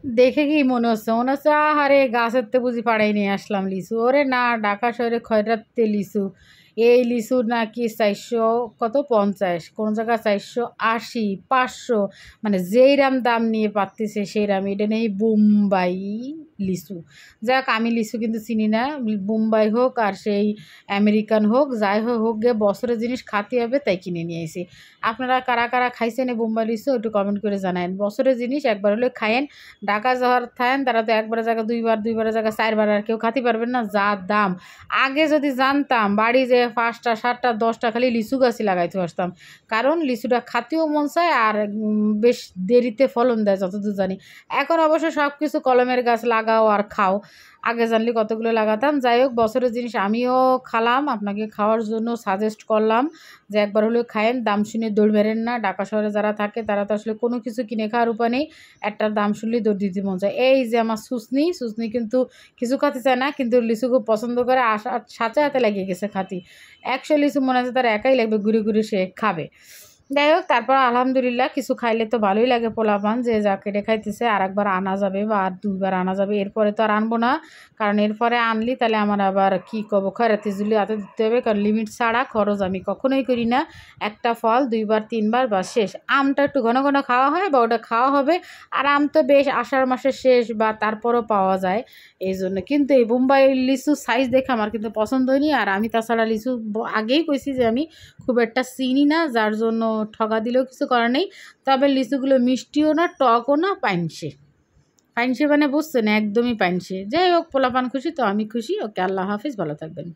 দেখে কি মনে হচ্ছে? মনে হচ্ছে আহারে গাছের তে বুঝি পাড়ায় নিয়ে আসলাম লিচু। ওরে না, ঢাকা শহরে খয়রাতে লিচু। এই লিচু নাকি ৪০০ কত ৫০, কোন জায়গায় ৪৮০, ৫০০, মানে যেইরাম দাম নিয়ে পারতেছে সেইরাম। এটা নেই বোম্বাই লিচু। যাক আমি লিচু কিন্তু চিনি না। বোম্বাই হোক আর সেই আমেরিকান হোক, যাই হোক হোক গে বছরের জিনিস খাতে হবে তাই কিনে নিয়ে আইছি। আপনারা কারা, কারা খাইছেন এই বোম্বাই লিচু একটু কমেন্ট করে জানায়েন। বছরের জিনিস একবার হলে খায়েন। ঢাকা শহর থাকেন তারা তো একবারের জায়গায় দুইবার, দুইবারের জায়গায় ৪ বার আর কেউ খাতে পারবেন না, যা দাম। আগে যদি জানতাম বাড়ি যেয়ে ৫টা, ৭টা, ১০টা খালি লিচু গাছই লাগাইতে পারতাম। কারণ লিচুটা খাতেও মন চায় আর বেশ দেরিতে ফলন দেয় যতদূর জানি। এখন অবশ্য সব কিছু কলমের গাছ লাগাও আর খাও। আগে জানলে কতগুলো লাগাতাম। যাই হোক বছরের জিনিস আমিও খালাম, আপনাকে খাওয়ার জন্য সাজেস্ট করলাম যে একবার হলেও খায়েন। দাম শুনে দৌড় মেরেন না। ঢাকা শহরে যারা থাকে তারা তো আসলে কোনো কিছু কিনে খাওয়ার উপায় নেই। একটার দাম শুনলেই দৌড় দিতে মন চায়। এই যে আমার সুসনি, সুসনি কিন্তু কিছু খাতে চায় না, কিন্তু লিচু খুব পছন্দ করে। সাথে হাতে লাগিয়ে গেছে খাতি। ১০০ লিচু মনে হচ্ছে তার একাই লাগবে, ঘুরে ঘুরে সে খাবে। যাই হোক তারপর আলহামদুলিল্লাহ কিছু খাইলে তো ভালোই লাগে পোলাপান, যে যা কেটে খাইতেছে আর একবার আনা যাবে বা আর ২ বার আনা যাবে। এরপরে তো আর আনবো না, কারণ এরপরে আনলি তাহলে আমার আবার কী করব, খয়রাতি জুলি হাতে দিতে হবে, কারণ লিমিট ছাড়া খরচ আমি কখনোই করি না। একটা ফল ২ বার ৩ বার বা শেষ। আমটা একটু ঘন ঘন খাওয়া হয় বা ওটা খাওয়া হবে। আর আম তো বেশ আষাঢ় মাসের শেষ বা তারপরও পাওয়া যায়, এই জন্য। কিন্তু এই বোম্বাই লিচু সাইজ দেখে আমার কিন্তু পছন্দ হয়নি। আর আমি তাছাড়া লিচু আগেই কইছি যে আমি খুব একটা চিনি না, যার জন্য ঠকা দিলেও কিছু করার নেই। তবে লিচুগুলো মিষ্টিও না, টকও না, পাইনসে। পাইনসে মানে বুঝছেন, একদমই পাইনসে। যাই হোক পোলাপান খুশি তো আমি খুশি। ওকে, আল্লাহ হাফিজ, ভালো থাকবেন।